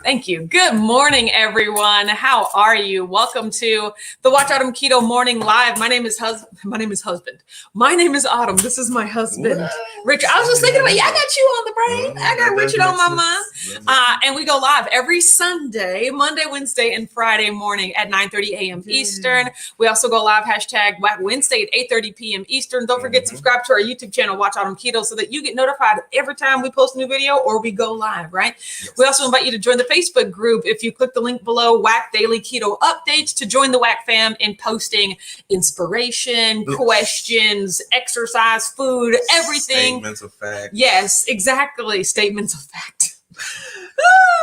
Thank you. Good morning, everyone. How are you? Welcome to the Watch Autumn Keto Morning Live. My name is Husband. My name is Autumn. This is my husband, Rich. I was just thinking about you. I got you on the brain. I got Richard on my mind. And we go live every Sunday, Monday, Wednesday, and Friday morning at 9:30 a.m. Eastern. We also go live # Wednesday at 8:30 p.m. Eastern. Don't forget to subscribe to our YouTube channel, Watch Autumn Keto, so that you get notified every time we post a new video or we go live, right? Yes. We also invite you to join the Facebook group. If you click the link below, WAC Daily Keto Updates, to join the WAC fam in posting inspiration, questions, exercise, food, everything. Statements of fact. Yes, exactly. Statements of fact.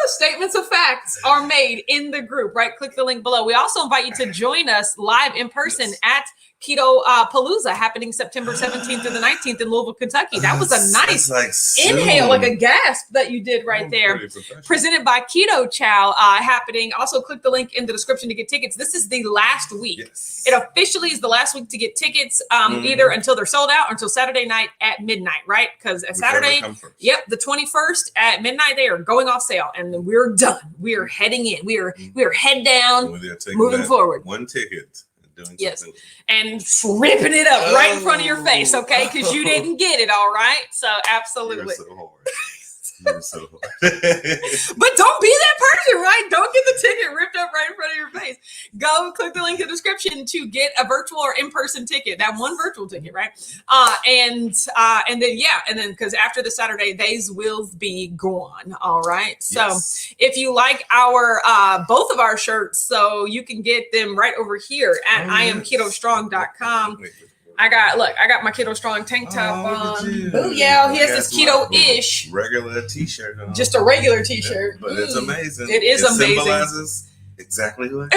Statements of facts are made in the group, right? Click the link below. We also invite you to join us live in person at Keto Palooza, happening September 17th through the 19th in Louisville, Kentucky. That was a nice inhale, like a gasp that you did right there. Presented by Keto Chow, happening. Also, click the link in the description to get tickets. This is the last week. Yes. It officially is the last week to get tickets, either until they're sold out or until Saturday night at midnight, right? Because Saturday, the 21st at midnight, they are going off sale, and we're done. We are heading in. We are head down, moving forward. One ticket. Yes, and ripping it up right in front of your face, okay? Because you didn't get it, all right? So absolutely. You're so hard. You're so hard. But don't be that person, right? Don't get the ticket ripped up right in front of your face. Go click the link in the description to get a virtual or in-person ticket. That one virtual ticket, right? And then because after the Saturday, these will be gone. All right. So if you like our both of our shirts, so you can get them right over here at IamKetoStrong.com. I got my Keto Strong tank top on. Oh yeah, he has this keto-ish regular t-shirt on. Just a regular t-shirt. But it's amazing. It is amazing. Symbolizes exactly what.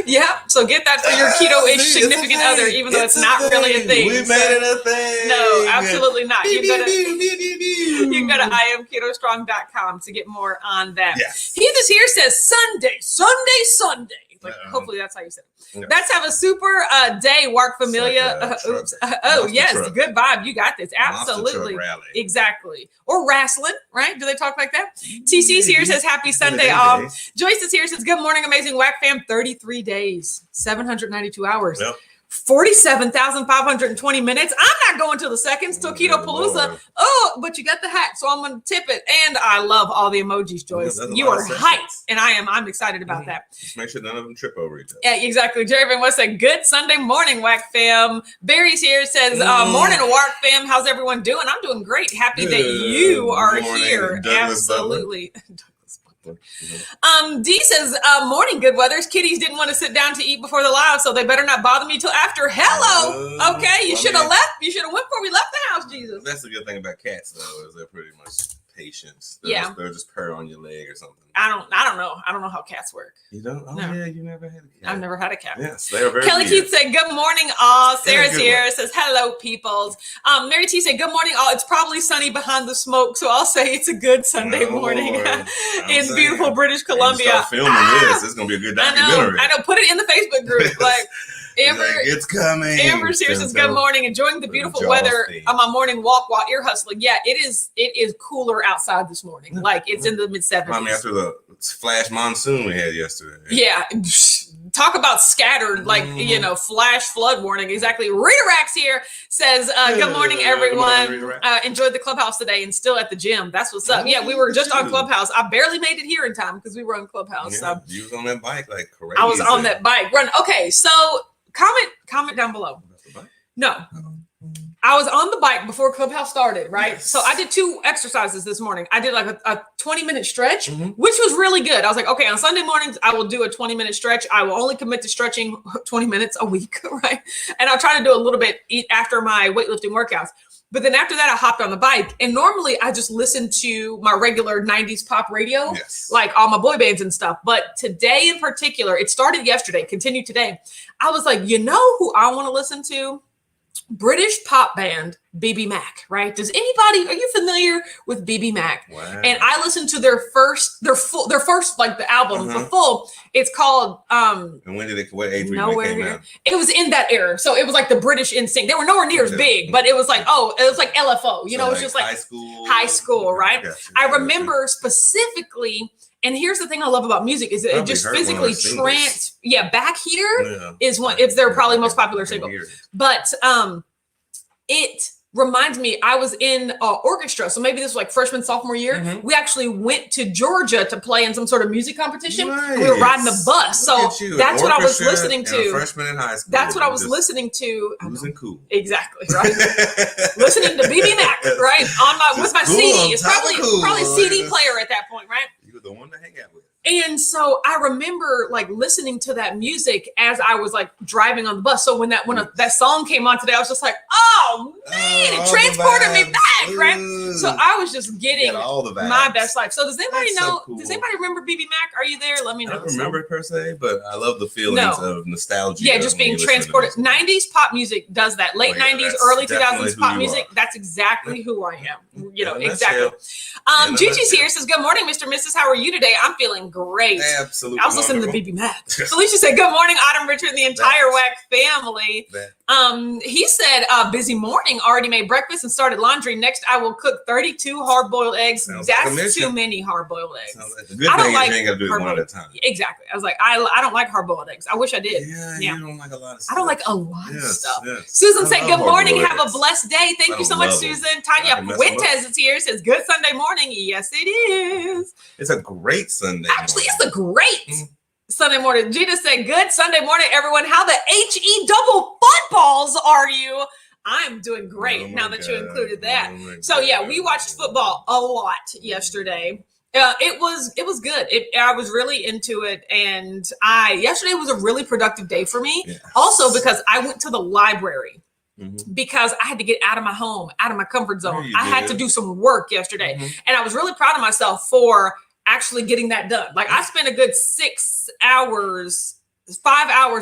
Yeah. So get that for your keto-ish significant other, even though it's not really a thing. We made it a thing. No, absolutely not. You can go to IamKetoStrong.com to get more on that. Yes. He this here says Sunday. Like, hopefully that's how you say it. Yes. Let's have a super day, Wark Familia. Yes, good vibe. You got this. Absolutely. Exactly. Or wrestling, right? Do they talk like that? TC's here says, happy Sunday. Joyce is here, says, good morning, amazing WAC fam. 33 days, 792 hours. Yep. 47,520 minutes. I'm not going to the seconds till Keto Palooza. Oh, but you got the hat, so I'm going to tip it. And I love all the emojis, Joyce. You are hyped, and I'm excited about that. Just make sure none of them trip over each other. Yeah, exactly. Jerry Van West said, good Sunday morning, WAC fam. Barry's here, says, morning, WAC fam. How's everyone doing? I'm doing great. Happy that you are here. Absolutely. D says, morning, good weathers. Kitties didn't want to sit down to eat before the live, so they better not bother me till after. Hello. Okay, you should have left. You should have went before we left the house, Jesus. That's the good thing about cats, though, is they're pretty much patient. They'll just purr on your leg or something. I don't know how cats work. You don't? Oh, no. Yeah, you never had a cat. I've never had a cat. Yes, they are very Kelly Keith said, good morning, all. Sarah's here, says, hello, peoples. Mary T said, good morning, all. It's probably sunny behind the smoke, so I'll say it's a good Sunday morning in beautiful British Columbia. Start filming this. It's going to be a good documentary. I know. Put it in the Facebook group. Like, Amber, it's coming. Amber's here says, good morning. Enjoying the beautiful weather on my morning walk while ear hustling. Yeah, it is cooler outside this morning. Like, it's in the mid-70s. I mean, after the flash monsoon we had yesterday. Yeah. Talk about scattered, like, flash flood warning. Exactly. Rita Rax here says, good morning, everyone. Enjoyed the clubhouse today and still at the gym. That's what's up. Yeah, we were just on Clubhouse. I barely made it here in time because we were on Clubhouse. Yeah, so you was on that bike like crazy. I was on that bike. Run. Okay, so comment down below. No. I was on the bike before Clubhouse started, right? Yes. So I did 2 exercises this morning. I did like a 20-minute stretch, which was really good. I was like, okay, on Sunday mornings, I will do a 20-minute stretch. I will only commit to stretching 20 minutes a week, right? And I'll try to do a little bit after my weightlifting workouts. But then after that, I hopped on the bike. And normally I just listen to my regular 90s pop radio, like all my boy bands and stuff. But today in particular, it started yesterday, continued today. I was like, you know who I want to listen to? British pop band BB Mac, right? Are you familiar with BB Mac? Wow. And I listened to their first like the album for full. It's called and what age were you came out? It was in that era. So it was like the British NSYNC. They were nowhere near as big, but it was like, it was like LFO, you know, it was just like high school, right? I remember specifically. And here's the thing I love about music is that it just physically Back Here is one. It's their probably most popular single. But it reminds me, I was in orchestra. So maybe this was like freshman, sophomore year. We actually went to Georgia to play in some sort of music competition. Nice. We were riding the bus. So that's what I was listening to. Freshman in high school. That's what I was listening to. Losing cool. Exactly, right? Listening to BB Mac, right? With my CD. It's probably CD player at that point, right? You were the one to hang out with. And so I remember like listening to that music as I was like driving on the bus. So when that song came on today, I was just like, oh man, it transported me back, right? So I was just getting all the my best life. So does anybody know? Does anybody remember BB Mac? Are you there? Let me know. I don't remember it per se, but I love the feelings of nostalgia. Yeah, just being transported. 90s pop music does that. Late 90s, early 2000s pop music. That's exactly who I am. You know, exactly. Gigi's here, says, good morning, Mr. and Mrs. How are you today? I'm feeling great. Absolutely. I was listening to BB Mac. Felicia said, good morning, Autumn, Richard, and the entire WAC family. He said, busy morning, already made breakfast and started laundry. Next, I will cook 32 hard-boiled eggs. That's too many hard-boiled eggs. The good thing is you ain't got to do it one at a time. Exactly. I was like, I don't like hard-boiled eggs. I wish I did. Yeah. You don't like a lot of stuff. I don't like a lot of stuff. Susan said, good morning. Have a blessed day. Thank you so much, Susan. Tanya Fuentes is here. Says, good Sunday morning. Yes, it is. It's a great Sunday Actually, it's a great Sunday morning. Gina said, good Sunday morning, everyone. How the HE double footballs are you? I'm doing great now that you included that. So yeah, we watched football a lot yesterday. It was good. I was really into it. And yesterday was a really productive day for me. Yes. Also because I went to the library. Because I had to get out of my home, out of my comfort zone. I had to do some work yesterday. And I was really proud of myself for actually getting that done. Like I spent a good 5 hours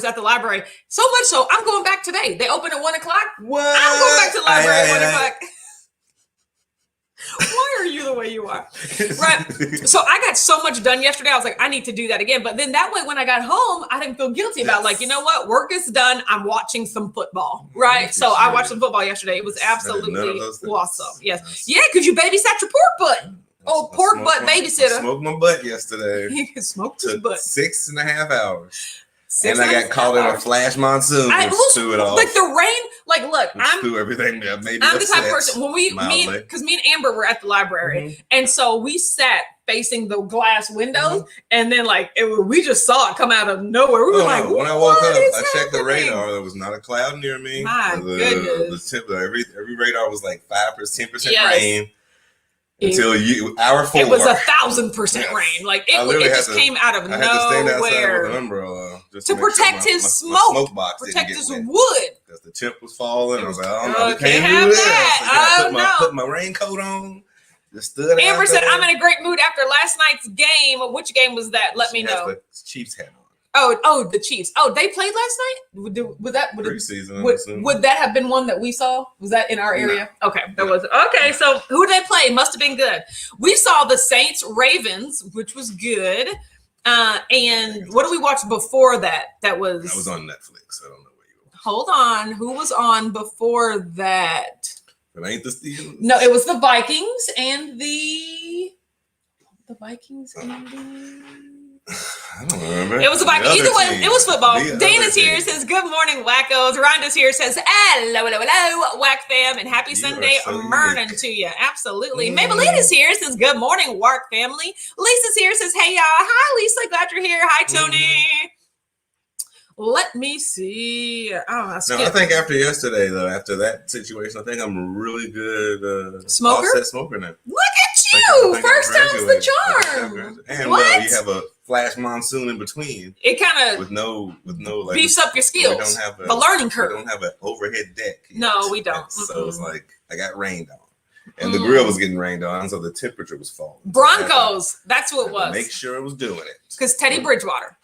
at the library. So much so, I'm going back today. They open at 1 o'clock. What? I'm going back to the library at 1 o'clock. Why are you the way you are? Right. So I got so much done yesterday. I was like, I need to do that again. But then that way, when I got home, I didn't feel guilty about like, you know what? Work is done. I'm watching some football. Right. So I watched some football yesterday. It was absolutely awesome. Yes. Yeah. Because you babysat your pork butt. Oh, pork butt babysitter. I smoked my butt yesterday. He smoked his butt. 6.5 hours. And I got caught in a flash monsoon and threw it off. Like the rain, like look, threw everything up. I'm the type of person when because me and Amber were at the library, and so we sat facing the glass windows, and then like we just saw it come out of nowhere. We were like, when I woke up, I checked the radar. There was not a cloud near me. My goodness. Every radar was like 5%, 10% rain. Until hour 4. It was 1,000% rain. Like it just came out of nowhere. I had to stand outside with an umbrella just to protect his smoke box, protect his wood. Because the temp was falling. I was like, I don't know, we can't do this. I put my raincoat on. Just stood out. Amber said, I'm in a great mood after last night's game. Which game was that? Let me know. The Chiefs had on. Oh, the Chiefs. Oh, they played last night? Would that have been one that we saw? Was that in our area? No. Okay, that was okay. So who did they play? Must have been good. We saw the Saints Ravens, which was good. And what did we watch before that? That was on Netflix. I don't know where you were. Hold on. Who was on before that? It ain't the Steelers. No, it was the Vikings and the Vikings and the I don't remember. It was about either way. It was football. Dana's here, says good morning, wackos. Rhonda's here, says hello, whack fam, and happy Sunday morning to you. Absolutely. Maybelline is here, says good morning, Wark family. Lisa's here, says hey y'all. Hi Lisa, glad you're here. Hi Tony. Let me see. I think after yesterday, though, after that situation, I think I'm a really good smoker. Offset smoker now. Look at you! First time's the charm. And you have a flash monsoon in between. It kind of with no like beefs up your skills. We don't have the learning curve. We don't have an overhead deck. No, we don't. So it's like I got rained on. And the grill was getting rained on, so the temperature was falling. Broncos, that's what it was. Make sure it was doing it. Because Teddy Bridgewater.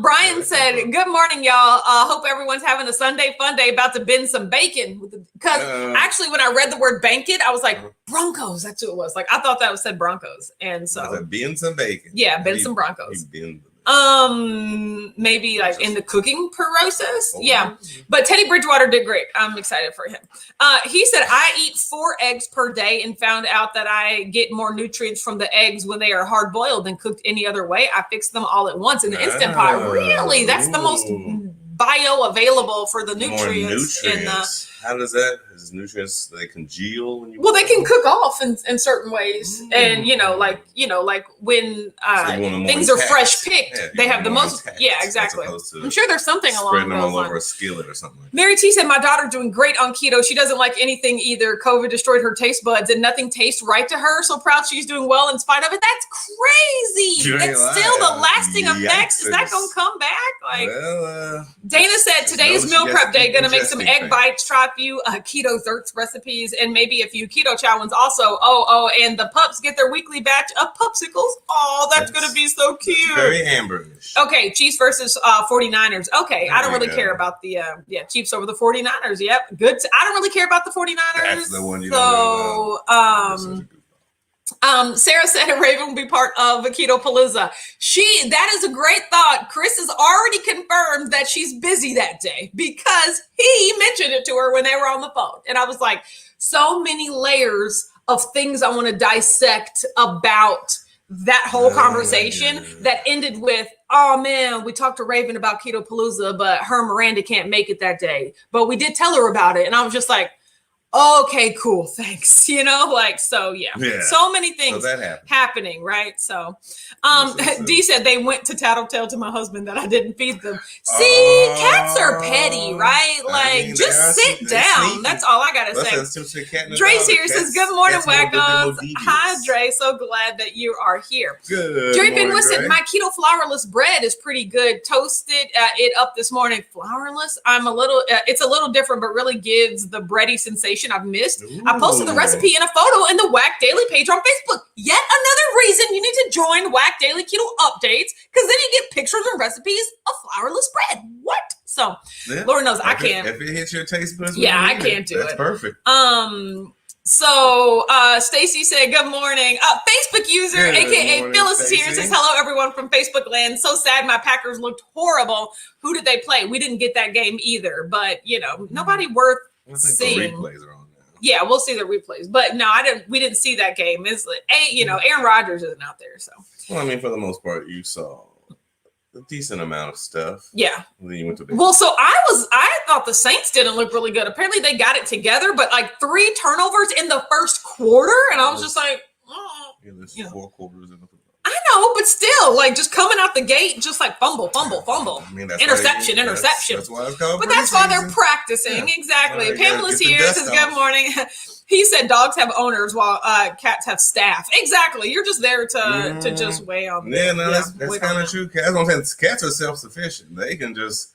Brian said, good morning, y'all. Hope everyone's having a Sunday fun day, about to bend some bacon. Because actually, when I read the word banquet, I was like, Broncos, that's who it was. Like, I thought that said Broncos. And so. Bend some bacon. Yeah, bend some Broncos. Maybe like in the cooking process. Yeah. But Teddy Bridgewater did great. I'm excited for him. He said, I eat 4 eggs per day and found out that I get more nutrients from the eggs when they are hard boiled than cooked any other way. I fix them all at once in the Instant Pot. Really? That's the most bioavailable for the nutrients. How does that? Is nutrients they congeal when you? Well, they can cook off in certain ways, and like when things are fresh picked, they have the most. Yeah, exactly. I'm sure there's something along those lines. Spreading them all over a skillet or something. Mary T said, "My daughter's doing great on keto. She doesn't like anything either. COVID destroyed her taste buds, and nothing tastes right to her. So proud she's doing well in spite of it. That's crazy. It's still the lasting effects. Is that gonna come back? Like, Dana said, today's meal prep day. Gonna make some egg bites. Try a few keto desserts recipes and maybe a few keto chow ones also. And the pups get their weekly batch of popsicles. That's gonna be so cute. Very Amberish. Okay, Chiefs versus 49ers. Okay, I don't really care about the Chiefs over the 49ers. Yep, good. I don't really care about the 49ers. That's the one you don't Sarah said Raven will be part of Keto Palooza. That is a great thought. Chris has already confirmed that she's busy that day because he mentioned it to her when they were on the phone. And I was like, so many layers of things I want to dissect about that whole conversation that ended with, oh man, we talked to Raven about Keto Palooza, but her and Miranda can't make it that day. But we did tell her about it. And I was just like, okay, cool. Thanks. So many things happening, right? So, Dee said they went to tattletale to my husband that I didn't feed them. See, cats are petty, right? Just sit down. Sneaky. That's all I got to say. Dre's here says, good morning, wackos. Hi, Dre. So glad that you are here. Good Dre Ben said, my keto flourless bread is pretty good. Toasted it up this morning. Flourless? It's a little different, but really gives the bready sensation I've missed. Ooh. I posted the recipe and a photo in the Whack Daily page on Facebook. Yet another reason you need to join Whack Daily Keto Updates, because then you get pictures and recipes of flourless bread. What? So, Lord knows I can't. If it hits your taste buds, I can't do it. That's perfect. So Stacy said, good morning. Facebook user, aka Phyllis is here, says, hello everyone from Facebook land. So sad my Packers looked horrible. Who did they play? We didn't get that game either, but nobody worth seeing. The replays are on now. Yeah, we'll see the replays. But no, we didn't see that game. It's Aaron Rodgers isn't out there. So for the most part, you saw a decent amount of stuff. Yeah. And then you went to so I thought the Saints didn't look really good. Apparently they got it together, but 3 turnovers in the first quarter, and I was just like, there's 4 quarters in the football. I know, but still, just coming out the gate, just fumble. Interception. That's why it's called. But that's why they're practicing. Yeah. Exactly. Pamela's here, says good morning. He said dogs have owners while cats have staff. Exactly. You're just there to just weigh on them. That's kind of true. That's what I'm saying. Cats are self-sufficient. They can just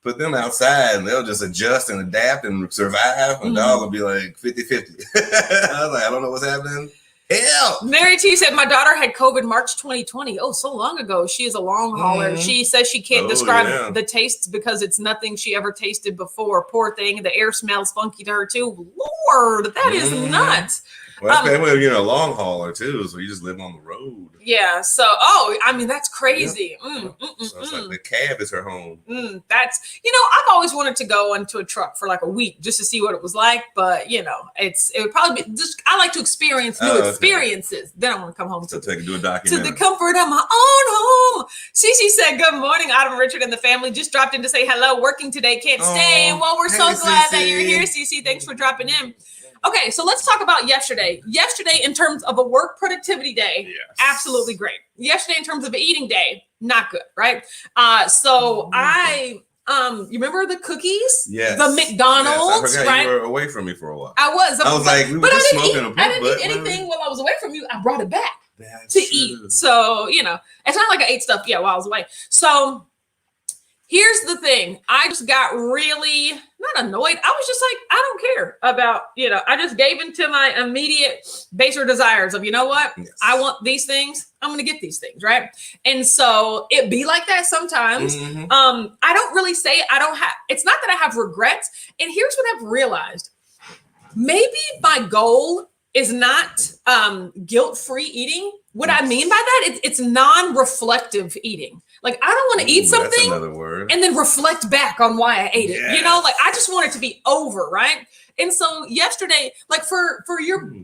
put them outside and they'll just adjust and adapt and survive. And dog will be like 50-50. I was like, I don't know what's happening. Hell. Mary T said, my daughter had COVID March 2020. Oh, so long ago. She is a long hauler. She says she can't describe the tastes because it's nothing she ever tasted before. Poor thing. The air smells funky to her too. Lord, that is nuts. Well, you're a long hauler too, so you just live on the road. Yeah. So, that's crazy. So it's like the cab is her home. That's, I've always wanted to go into a truck for a week just to see what it was like. But, it would probably be just, I like to experience new experiences. Then I want to come home do a documentary. To the comfort of my own home. Cece said, good morning, Autumn, Richard, and the family. Just dropped in to say hello. Working today. Can't stay. Well, we're so glad that you're here, Cece. Thanks for dropping in. Okay, so let's talk about yesterday. Yesterday, in terms of a work productivity day, absolutely great. Yesterday, in terms of an eating day, not good, right? You remember the cookies? Yes. The McDonald's, yes, I forgot right? you were away from me for a while. I was like, we were just smoking a I didn't eat anything while I was away from you. I brought it back That's to true. eat. So, it's not like I ate stuff, while I was away. So here's the thing. I just got really not annoyed. I was just like, I don't care about, I just gave into my immediate baser desires of, what? Yes. I want these things. I'm going to get these things. Right. And so it be like that sometimes. Mm-hmm. I don't really say it's not that I have regrets. And here's what I've realized. Maybe my goal is not guilt-free eating. What I mean by that, it's non-reflective eating. Like, I don't want to eat something that's another word. And then reflect back on why I ate it. Yes. I just want it to be over, right? And so yesterday, like for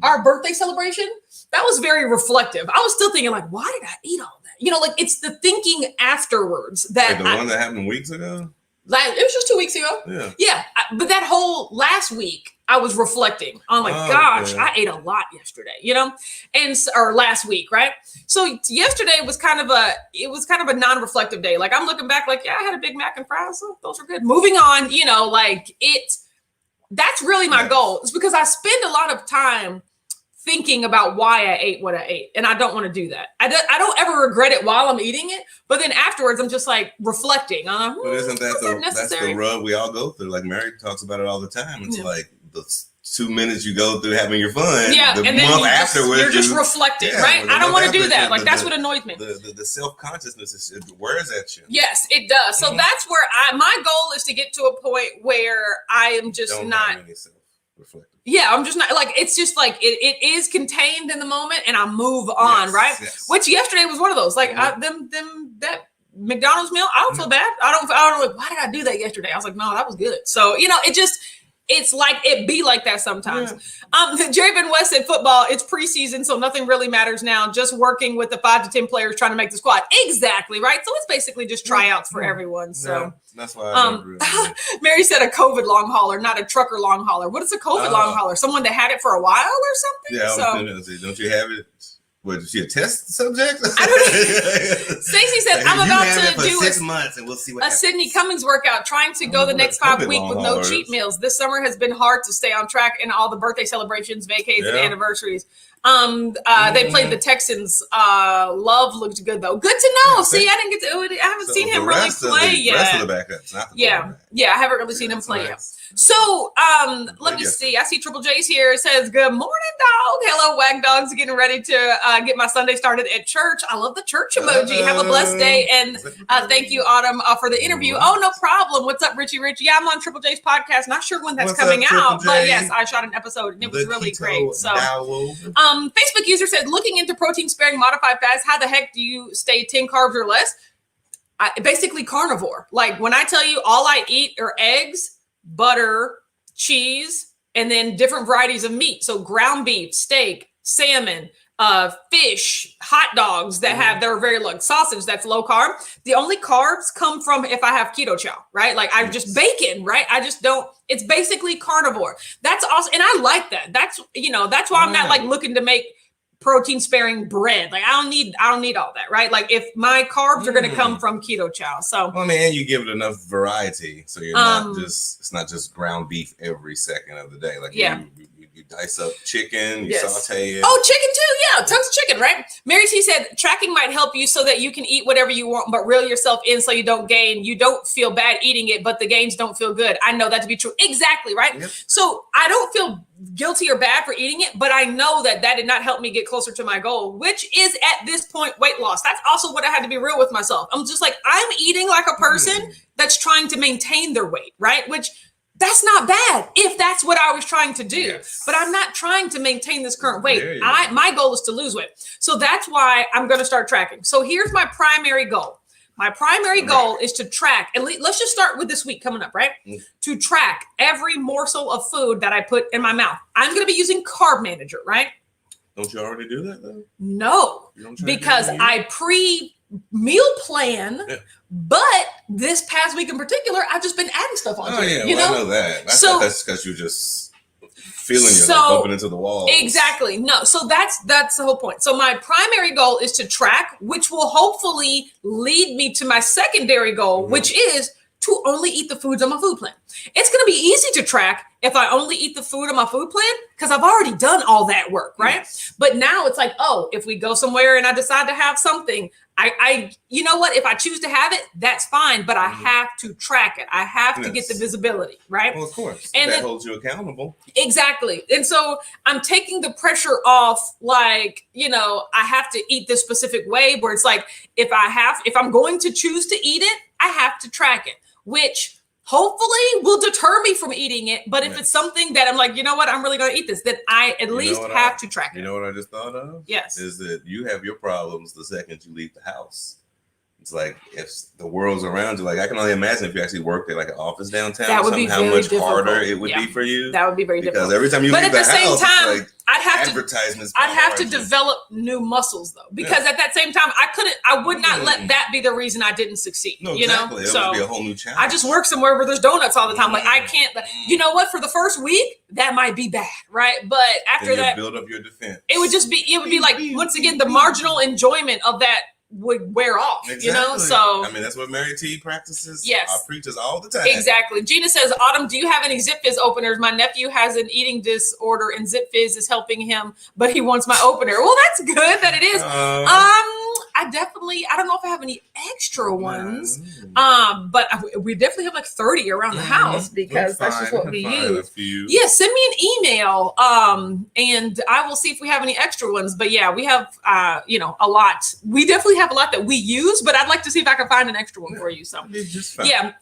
our birthday celebration, that was very reflective. I was still thinking, like, why did I eat all that? It's the thinking afterwards that the one that happened weeks ago. It was just 2 weeks ago. Yeah. But that whole last week, I was reflecting on gosh, I ate a lot yesterday, or last week, right? So yesterday was kind of a non-reflective day. Like, I'm looking back, like, yeah, I had a Big Mac and fries. So those are good. Moving on, that's really my goal. It's because I spend a lot of time thinking about why I ate what I ate. And I don't want to do that. I don't ever regret it while I'm eating it. But then afterwards, I'm just like reflecting. But isn't that's the rub we all go through? Like Mary talks about it all the time. It's like the 2 minutes you go through having your fun. Yeah. The and then month afterwards, you're just reflecting, right? I don't want to do that. That's what annoys me. The self-consciousness it wears at you. Yes, it does. So that's where my goal is to get to a point where I am just Don't not have any self-reflective. Yeah, I'm just not it's just like it is contained in the moment and I move on, right? Yes. Which yesterday was one of those. Like that McDonald's meal, I don't feel bad. I don't like, why did I do that yesterday? I was like, no, that was good. So, it's like it be like that sometimes. Jerry Van West said football, it's preseason, so nothing really matters now. Just working with the 5 to 10 players trying to make the squad. Exactly, right? So it's basically just tryouts for everyone. So that's why I don't really Mary said a COVID long hauler, not a trucker long hauler. What is a COVID long hauler? Someone that had it for a while or something? Yeah, don't you have it? What, is she a test subject? I don't know. Stacey said, I'm about to do 6 months and we'll see what happens. Sydney Cummings workame, trying to go the next 5 weeks with no cheat meals. This summer has been hard to stay on track in all the birthday celebrations, vacations, and anniversaries. They played the Texans. Love looked good though. Good to know. See, I didn't get to. I haven't seen him really play yet. Rest of the backups, not the I haven't really seen him play yet. So let me see. I see Triple J's here. It says, good morning, dog. Hello, Wag Dogs. Getting ready to get my Sunday started at church. I love the church emoji. Have a blessed day. And thank you, Autumn, for the interview. Oh, no problem. What's up, Richie Rich? Yeah, I'm on Triple J's podcast. Not sure when that's coming out. But yes, I shot an episode and it was really great. So Facebook user said, looking into protein sparing modified fats, how the heck do you stay 10 carbs or less? Basically carnivore. Like when I tell you all I eat are eggs, butter, cheese, and then different varieties of meat. So ground beef, steak, salmon, fish, hot dogs they're very low, sausage that's low carb. The only carbs come from if I have keto chow, right? Like I just bacon, right? I just don't, it's basically carnivore. That's awesome. And I like that. That's why I'm not like looking to make protein sparing bread. Like I don't need all that, right? Like if my carbs are going to come from keto chow. So and you give it enough variety. So you're it's not just ground beef every second of the day. Like you dice up chicken, you saute it. Oh, chicken too. Yeah. Tons of chicken, right? Mary T said tracking might help you so that you can eat whatever you want, but reel yourself in so you don't gain. You don't feel bad eating it, but the gains don't feel good. I know that to be true. Exactly. Right. Yep. So I don't feel guilty or bad for eating it, but I know that did not help me get closer to my goal, which is at this point weight loss. That's also what I had to be real with myself. I'm just like, I'm eating like a person that's trying to maintain their weight, right? Which that's not bad if that's what I was trying to do. Yes. But I'm not trying to maintain this current weight. My goal is to lose weight. So that's why I'm going to start tracking. So here's my primary goal. My primary goal is to track, and let's just start with this week coming up, right? To track every morsel of food that I put in my mouth. I'm going to be using Carb Manager, right? Don't you already do that though? No, because I meal plan, but this past week in particular, I've just been adding stuff on. I know that. I thought that's because you just feeling yourself bumping into the wall. Exactly. No. So that's the whole point. So my primary goal is to track, which will hopefully lead me to my secondary goal, which is to only eat the foods on my food plan. It's going to be easy to track if I only eat the food on my food plan because I've already done all that work, right? Yes. But now it's like, oh, if we go somewhere and I decide to have something, I you know what? If I choose to have it, that's fine, but I have to track it. I have to get the visibility, right? Well, of course. And that holds you accountable. Exactly. And so I'm taking the pressure off, like, I have to eat this specific way where it's like, if I'm going to choose to eat it, I have to track it, which hopefully will deter me from eating it. But if it's something that I'm like, you know what, I'm really going to eat this, then I at least have to track it. You know what I just thought of? Yes. Is that you have your problems the second you leave the house. It's like if the world's around you, like I can only imagine if you actually worked at like an office downtown, that would be how very much difficult. Harder it would be for you. That would be very difficult. Because every time you leave the house, it's like I'd have advertisements. I'd have to develop new muscles though, because at that same time, I would not let that be the reason I didn't succeed. No, exactly. So it would be a whole new challenge. I just work somewhere where there's donuts all the time. Like I can't. You know what? For the first week, that might be bad, right? But after that, build up your defense. It would be like once again the marginal enjoyment of that would wear off, So I mean, that's what Mary T practices. Yes, preaches all the time. Exactly. Gina says, Autumn, do you have any Zip Fizz openers? My nephew has an eating disorder, and Zip Fizz is helping him, but he wants my opener. Well, that's good that it is. I don't know if I have any extra ones, but we definitely have like 30 around the house because that's just what we use. Yeah, send me an email, and I will see if we have any extra ones. But yeah, we have a lot. We definitely have a lot that we use, but I'd like to see if I can find an extra one for you. So yeah,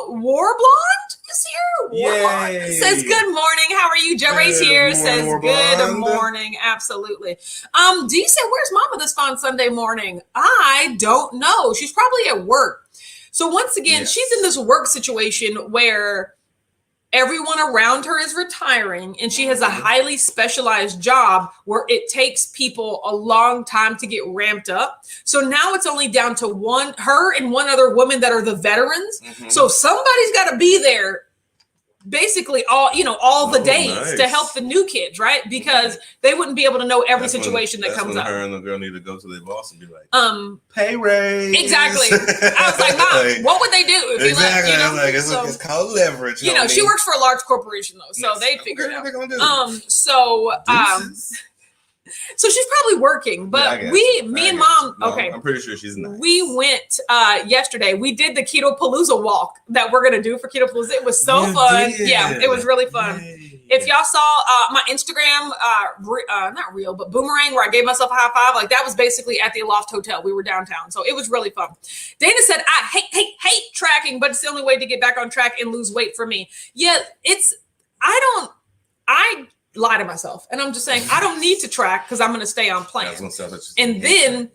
War Blonde is here. War Blonde says good morning. How are you? Joe Ray's here. Says good morning. Absolutely. Dee said, where's Mama this fine Sunday morning? I don't know. She's probably at work. So once again, she's in this work situation where everyone around her is retiring and she has a highly specialized job where it takes people a long time to get ramped up. So now it's only down to her and one other woman that are the veterans. So somebody's got to be there basically all the days to help the new kids, right? Because they wouldn't be able to know every situation that comes up. Her and the girl need to go to their boss and be like, pay raise. Exactly. I was like, Mom, what would they do if exactly. It's called leverage. She works for a large corporation though, so they figure it out. So she's probably working, but me and Mom, I'm pretty sure she's nice. We went yesterday. We did the Keto Palooza walk that we're going to do for Keto Palooza. It was so fun. Yeah, it was really fun. Yay. If y'all saw my Instagram, not reel, but boomerang, where I gave myself a high five, like that was basically at the Aloft Hotel. We were downtown. So it was really fun. Dana said, I hate tracking, but it's the only way to get back on track and lose weight for me. Yeah, I lie to myself. And I'm just saying, I don't need to track because I'm going to stay on plan. And then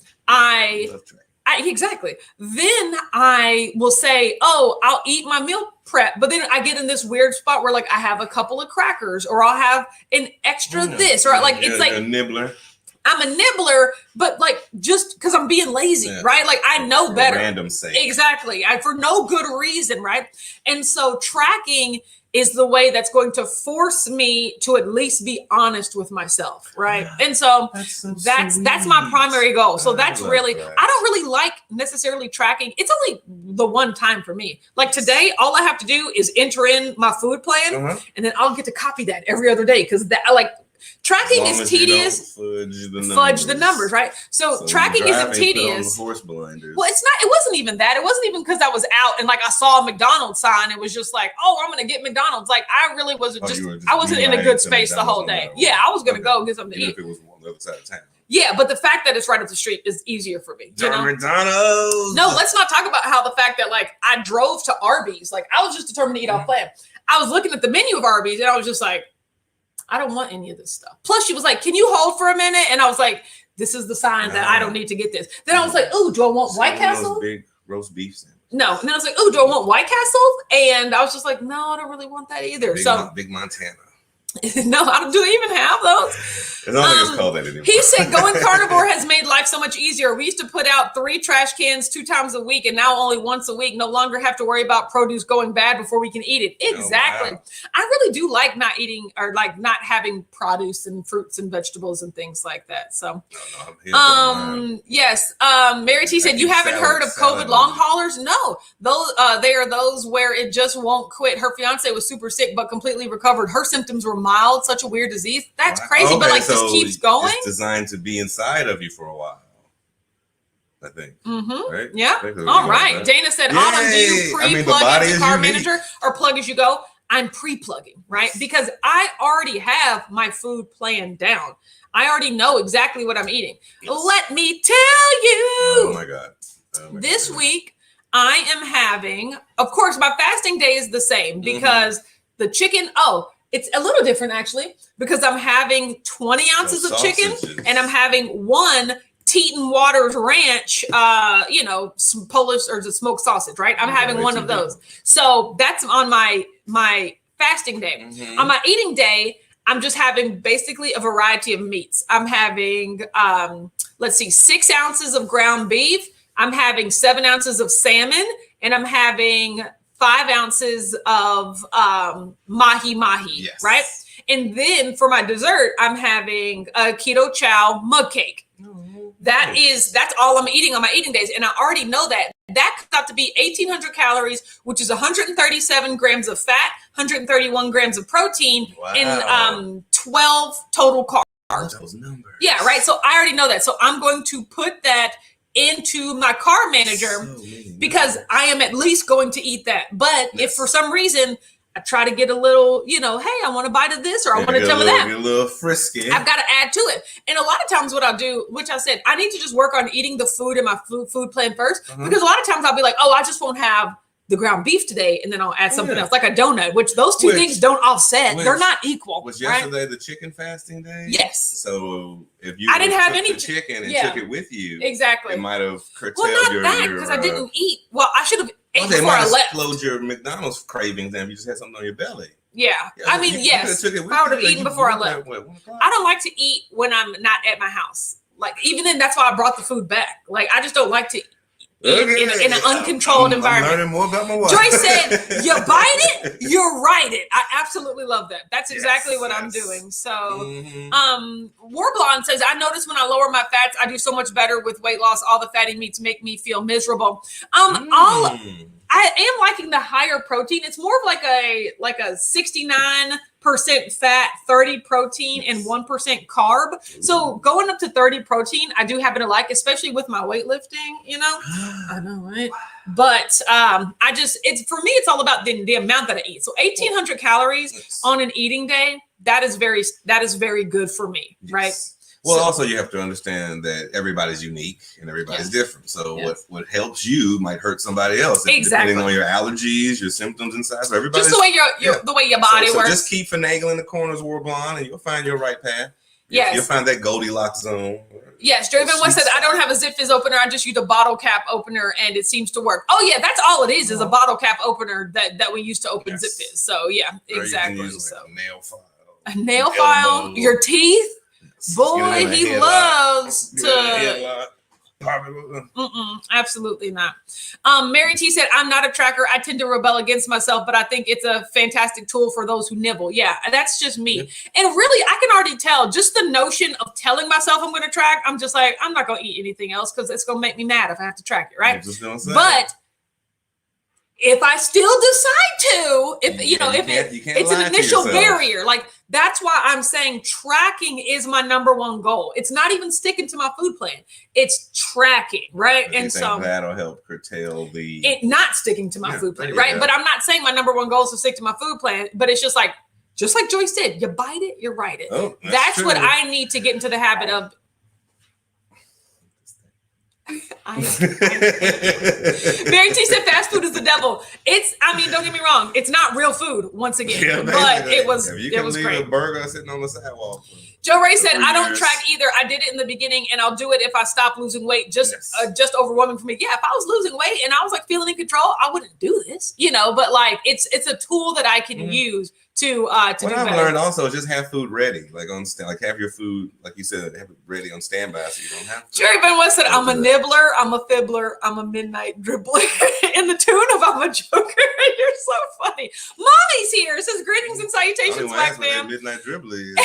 exactly. Then I will say, oh, I'll eat my meal prep. But then I get in this weird spot where like I have a couple of crackers or I'll have an extra this or like, it's like a nibbler. I'm a nibbler, but like just because I'm being lazy, right? Like I know better. Random sake. Exactly. For no good reason, right? And so tracking is the way that's going to force me to at least be honest with myself, right? And so that's my primary goal. So that's really, I don't really like necessarily tracking. It's only the one time for me. Like today, all I have to do is enter in my food plan, and then I'll get to copy that every other day because that like. Tracking is tedious. Fudge the numbers, right? So tracking isn't tedious. Horse blinders. Well, it's not. It wasn't even that. It wasn't even because I was out and like I saw a McDonald's sign. It was just like, oh, I'm gonna get McDonald's. Like I really wasn't I wasn't in a good space the whole day. Yeah, I was gonna go get something to eat. If it was on the other side of town. Yeah, but the fact that it's right up the street is easier for me. McDonald's. No, let's not talk about how the fact that like I drove to Arby's. Like I was just determined to eat off plan. I was looking at the menu of Arby's and I was just like, I don't want any of this stuff. Plus, she was like, can you hold for a minute? And I was like, this is the sign that I don't need to get this. Then I was like, oh, do I want White Castle? Big roast beef sandwich. No. And then I was like, oh, do I want White Castle? And I was just like, no, I don't really want that either. Big Montana. No, I don't. Do they even have those? I don't think it's called that anymore. He said going carnivore has made life life so much easier. We used to put out 3 trash cans 2 times a week, and now only once a week. No longer have to worry about produce going bad before we can eat it. Exactly. Oh, wow. I really do like not eating or like not having produce and fruits and vegetables and things like that. So, yes. Mary T said, you haven't heard of COVID long haulers? No, those they are those where it just won't quit. Her fiance was super sick, but completely recovered. Her symptoms were mild, such a weird disease. That's crazy, but like this keeps going. It's designed to be inside of you for a while, I think. Right? Yeah. All right. Dana said, Autumn, do you pre-plug into Car Manager or plug as you go? I'm pre-plugging, right? Because I already have my food planned down. I already know exactly what I'm eating. Yes. Let me tell you. Oh my God. This week, I am having, of course, my fasting day is the same because the chicken, it's a little different actually, because I'm having 20 ounces of chicken and I'm having 1 Teton Waters Ranch, Polish or the smoked sausage, right? I'm having one of those. So that's on my fasting day. On my eating day, I'm just having basically a variety of meats. I'm having, 6 ounces of ground beef. I'm having 7 ounces of salmon, and I'm having 5 ounces of mahi-mahi, right? And then for my dessert, I'm having a keto chow mug cake. That's all I'm eating on my eating days. And I already know that. That comes out to be 1,800 calories, which is 137 grams of fat, 131 grams of protein, and 12 total carbs. Those numbers. Yeah, right. So I already know that. So I'm going to put that into my Car Manager because I am at least going to eat that. But if for some reason I try to get a little, hey, I want a bite of this or I want to tell me that. Get a little frisky. I've got to add to it. And a lot of times what I'll do, which I said, I need to just work on eating the food in my food plan first. Because a lot of times I'll be like, I just won't have the ground beef today, and then I'll add something else, like a donut, which those two things don't offset. They're not equal. Was yesterday the chicken fasting day? Yes. So if you I didn't have any chicken and took it with you, exactly, it might have curtailed because I didn't eat. Well, I should have ate before I left. Explode your McDonald's cravings, and you just had something on your belly. Yeah, I mean, yes. If I would have eaten before I left. I don't like to eat when I'm not at my house. Like even then, that's why I brought the food back. Like I just don't like to. In an uncontrolled environment. I'm learning more about my wife. Joyce said, you bite it, you write it. I absolutely love that. That's exactly what I'm doing. So, Warblon says, I notice when I lower my fats, I do so much better with weight loss. All the fatty meats make me feel miserable. I am liking the higher protein. It's more of like a 69% fat, 30 protein, and 1% carb. So going up to 30 protein, I do happen to like, especially with my weightlifting, I know, right? But it's for me, it's all about the amount that I eat. So 1,800 calories on an eating day, that is very good for me, right? Well, also you have to understand that everybodydy's unique and everybody's different. So what helps you might hurt somebody else. Depending on your allergies, your symptoms inside. So everybody's just the way the way your body works. So just keep finagling the corners, Warblon, and you'll find your right path. Yes. You'll find that Goldilocks zone. Yes, Draven West said, I don't have a Zip Fizz opener. I just use a bottle cap opener and it seems to work. Oh yeah, that's all it is a bottle cap opener that we use to open Zip Fizz. So yeah, exactly. Use like a nail file. A nail file, your teeth. Boy, he loves to. Absolutely not. Mary T said, I'm not a tracker. I tend to rebel against myself, but I think it's a fantastic tool for those who nibble. Yeah, that's just me. And really, I can already tell just the notion of telling myself I'm going to track. I'm just like, I'm not going to eat anything else because it's going to make me mad if I have to track it, right? But if I still decide to, it's an initial barrier. Like that's why I'm saying tracking is my number one goal. It's not even sticking to my food plan. It's tracking, right? And so that'll help curtail it not sticking to my food plan, right? But I'm not saying my number one goal is to stick to my food plan, but it's just like Joyce said, you bite it, you write it. Oh, that's what I need to get into the habit of. Mary T said fast food is the devil. Don't get me wrong, it's not real food once again, but it was great. A burger sitting on the sidewalk. Joe Ray said, I don't track either. I did it in the beginning and I'll do it if I stop losing weight. Just overwhelming for me. Yeah, if I was losing weight and I was like feeling in control, I wouldn't do this, but like it's a tool that I can use to What do I've better. learned also is just have food ready, like like have your food, like you said, have it ready on standby so you don't have to. Jerry Ben West said, I'm a nibbler, I'm a fibbler, I'm a midnight dribbler. In the tune of I'm a joker. You're so funny. Mommy's here. It says greetings and salutations, Black fam. Midnight dribbler.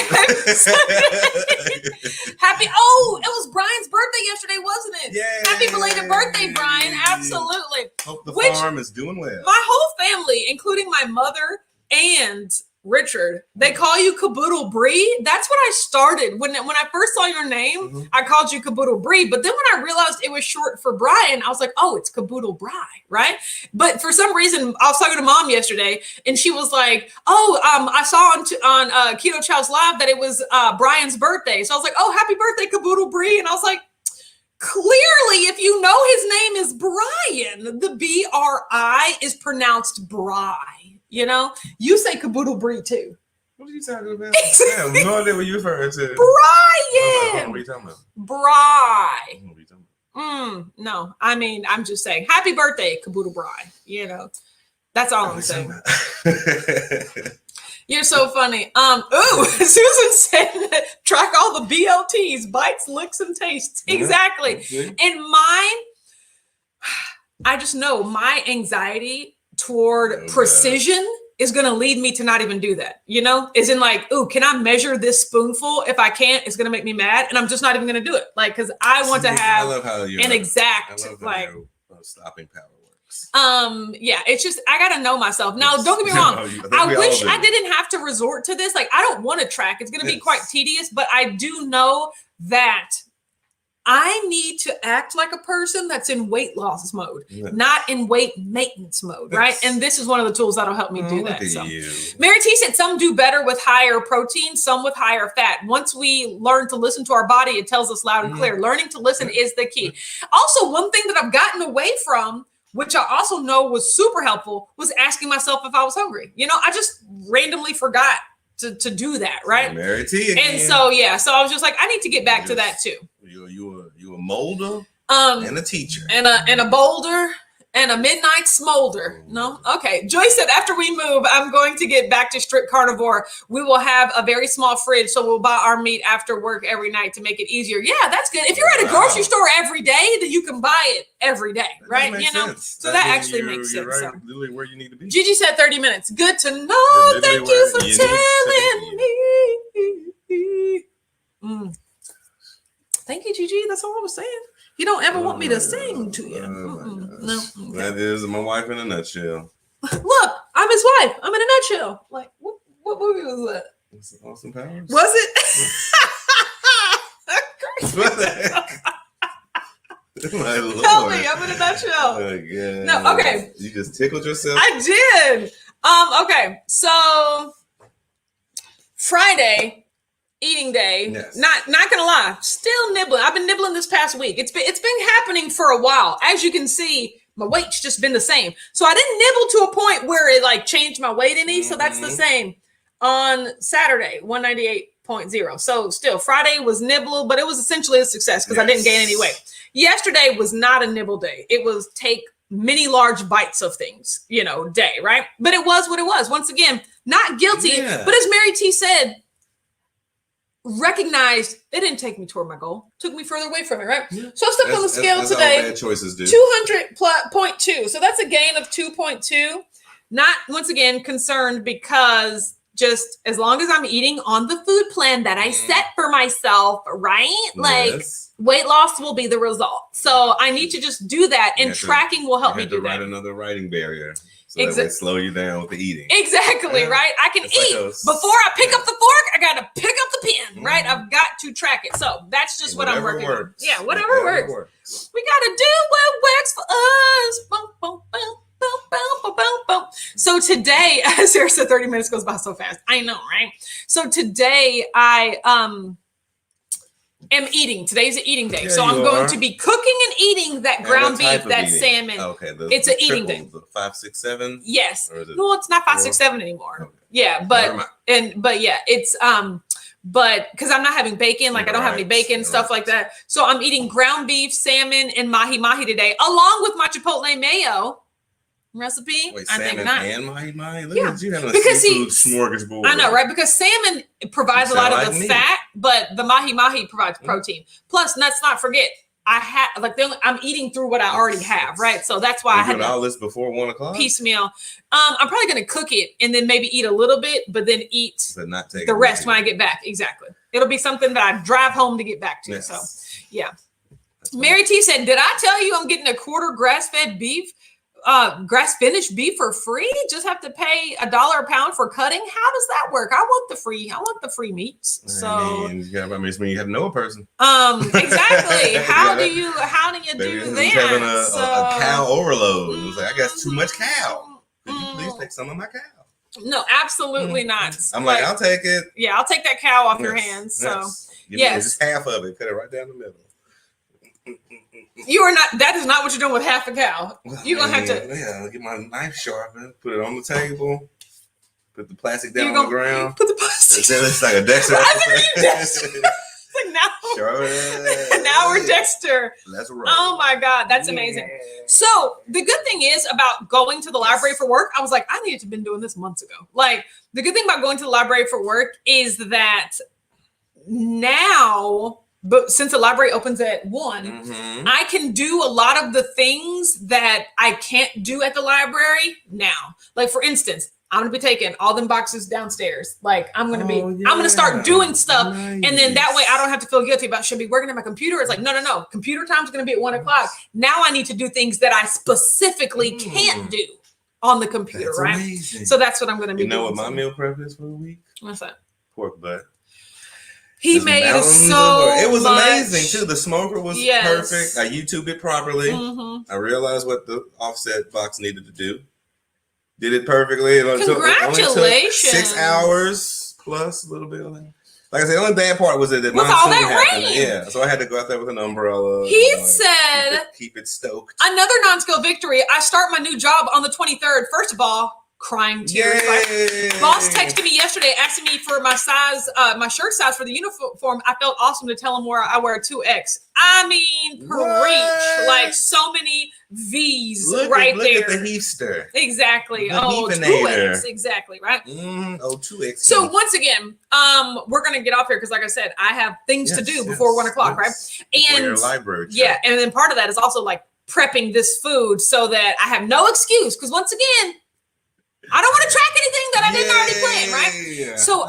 Happy, oh, it was Brian's birthday yesterday, wasn't it? Yeah. Happy belated birthday, Brian. Absolutely. Hope the farm is doing well. My whole family, including my mother and Richard, they call you Caboodle Bree. That's what I started. When I first saw your name, I called you Caboodle Bree. But then when I realized it was short for Brian, I was like, oh, it's Caboodle Bry, right? But for some reason, I was talking to Mom yesterday, and she was like, oh, I saw on Keto Chow's Live that it was Brian's birthday. So I was like, oh, happy birthday, Caboodle Bree. And I was like, clearly, if you know his name is Brian, the B-R-I is pronounced Bry. You know, you say Caboodle Bree too. What are you talking about? I have no idea what you're referring to. Brian! What are you talking about? Bry. What are you talking about? No, I mean, I'm just saying, happy birthday, Caboodle Bry. You know, that's all I'm saying. You're so funny. Ooh, Susan said, track all the BLTs, bites, licks, and tastes. Exactly. Okay. And I just know my anxiety toward precision is going to lead me to not even do that, you know, is in like, ooh, can I measure this spoonful? If I can't, it's going to make me mad. And I'm just not even going to do it. Like, cause I want to have an exact, like, stopping power works. Yeah, it's just, I got to know myself. Now, don't get me wrong. I wish I didn't have to resort to this. Like, I don't want to track. It's going to be quite tedious, but I do know that I need to act like a person that's in weight loss mode, not in weight maintenance mode, right? And this is one of the tools that'll help me do that. So. Mary T said some do better with higher protein, some with higher fat. Once we learn to listen to our body, it tells us loud and clear. Learning to listen is the key. Also, one thing that I've gotten away from, which I also know was super helpful, was asking myself if I was hungry. You know, I just randomly forgot to do that, right? Mary T again. And so, yeah, so I was just like, I need to get back to that too. You a molder and a teacher. And a boulder and a midnight smolder. No? Okay. Joyce said, after we move, I'm going to get back to strict carnivore. We will have a very small fridge, so we'll buy our meat after work every night to make it easier. Yeah, that's good. If you're at a grocery store every day, then you can buy it every day, right? You know? Sense. So that actually makes sense. Right, so. literally where you need to be. Gigi said 30 minutes. Good to know. Thank you for telling me. Thank you, Gigi. That's all I was saying. You don't ever want me to sing to you. No. Okay. That is my wife in a nutshell. Look, I'm his wife. I'm in a nutshell. Like, what movie was that? It's Austin Powers. Was it? What the heck? My Lord. Tell me, I'm in a nutshell. Oh, God. No, okay. You just tickled yourself? I did. Okay, so Friday, eating day. Yes. Not gonna lie, still nibbling. I've been nibbling this past week. It's been happening for a while. As you can see, my weight's just been the same. So I didn't nibble to a point where it like changed my weight any. So that's the same. On Saturday, 198.0. So still Friday was nibble, but it was essentially a success because I didn't gain any weight. Yesterday was not a nibble day. It was take many large bites of things, you know, day, right? But it was what it was. Once again, not guilty. Yeah. But as Mary T said, recognized it didn't take me toward my goal, took me further away from it, right? Yeah. So I stepped on the scale today. All bad choices do. 200.2. So that's a gain of 2.2. Not once again concerned because just as long as I'm eating on the food plan that I set for myself, right? Like weight loss will be the result. So I need to just do that, and tracking will help me do that. Write another writing barrier. So that would slow you down with the eating. Exactly, right? I can eat. Before I pick up the fork, I got to pick up the pen, right? I've got to track it. So that's just what I'm working on. Yeah, whatever works. We got to do what works for us. Boom, boom, boom, boom, boom, boom, boom, boom. So today, as Sarah said, 30 minutes goes by so fast. I know, right? So today I am eating. Today's an eating day. So I'm going to be cooking and eating that ground beef, that salmon. Okay. It's an eating day. 5, 6, 7? Yes. No, it's not 5, 6, 7 anymore. Okay. Yeah, but yeah, it's but because I'm not having bacon, like I don't have any bacon, stuff like that. So I'm eating ground beef, salmon, and mahi mahi today, along with my chipotle mayo. recipe? Wait, I think salmon not. and mahi-mahi? Look Yeah. at you having a Because seafood smorgasbord. I know, right? Because salmon provides a You lot sound of like the me. fat, but the mahi-mahi provides protein. Plus, let's not forget, I'm eating through what I already have, right? So that's why I You're had doing to all this before 1 o'clock? piecemeal. I'm probably going to cook it and then maybe eat a little bit, but then eat But not take the rest when I get back. Exactly. It'll be something that I drive home to get back to. Yes. So, yeah. Mary T said, did I tell you I'm getting a quarter grass-fed beef, grass-finished beef for free? Just have to pay $1 a pound for cutting. How does that work? I want the free meats. So, I mean, you have to know a person. Exactly. How do you Maybe do he's that? having a cow overload. It was like, I got too much cow. Could you please take some of my cow? No, absolutely not. I'm like, I'll take it. Yeah, I'll take that cow off your hands. So, Give me just half of it. Cut it right down the middle. you are not. That is not what you're doing with half a cow. You're gonna have to. Yeah, get my knife sharpened. Put it on the table. Put the plastic down on the ground. Put the plastic. It's like a Dexter. I never knew Dexter. It's like now we're Dexter. That's right. Oh my God, that's amazing. So the good thing is about going to the library for work. I was like, I needed to have been doing this months ago. Like the good thing about going to the library for work is that now, but since the library opens at 1, I can do a lot of the things that I can't do at the library now. Like for instance, I'm going to be taking all them boxes downstairs. Like I'm going to start doing stuff. And then that way I don't have to feel guilty about should be working at my computer. It's like, no. Computer time is going to be at 1 o'clock. Now I need to do things that I specifically can't do on the computer. That's right. amazing. So that's what I'm going to be doing. You know what my meal prep is for the week? What's that? Pork butt. He made it so it was much. Amazing too. The smoker was perfect. I YouTubed it properly. I realized what the offset box needed to do. Did it perfectly. Congratulations. Only took 6 hours plus a little bit. Like I said, the only bad part was that with all that rain. Yeah, so I had to go out there with an umbrella. He said, keep it stoked. Another non-skill victory. I start my new job on the 23rd. First of all, crying tears. Like, boss texted me yesterday asking me for my size, my shirt size for the uniform. I felt awesome to tell him I wear a 2X. I mean, preach. Like so many V's look there. Look at the Heefster. Exactly. The 2X. Exactly. Right. 2X. So once again, we're going to get off here because like I said, I have things to do before 1 o'clock. Right. And your library trip. Yeah. And then part of that is also like prepping this food so that I have no excuse. Because once again, I don't want to track anything that I didn't already plan, right? So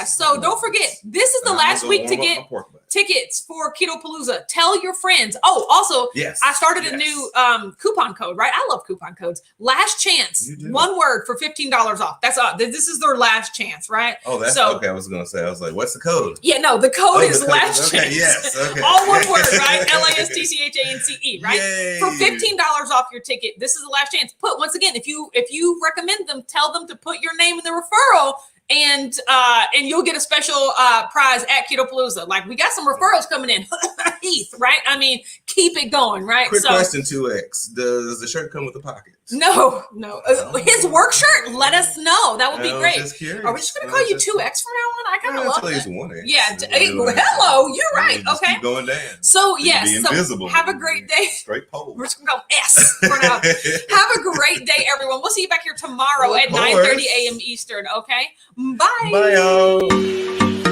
so don't forget, this is the last week to get tickets for Keto Palooza. Tell your friends. Oh, also, I started a new coupon code, right? I love coupon codes. Last chance, one word for $15 off. That's all. This is their last chance, right? Oh, that's okay. I was gonna say, I was like, what's the code? Yeah, no, the code is last chance. Yes, okay. All one word, right? LASTCHANCE, right? Yay. For $15 off your ticket. This is the last chance. Once again, if you recommend them, tell them to put your name in the referral and you'll get a special prize at Keto Palooza. Like we got some referrals coming in. Heath, right? I mean, keep it going, right? Quick question, 2X. Does the shirt come with a pocket? No. His work shirt, let us know. That would be great. Just curious. Are we just going to call you 2X from now on? I kind of love that. 1X. Yeah. Hello, you're right. Okay. Keep going down. So, yes. Be invisible. Have a great day. Straight pole. We're just going to go S for now. Have a great day, everyone. We'll see you back here tomorrow at 9:30 a.m. Eastern, okay? Bye. Bye, y'all.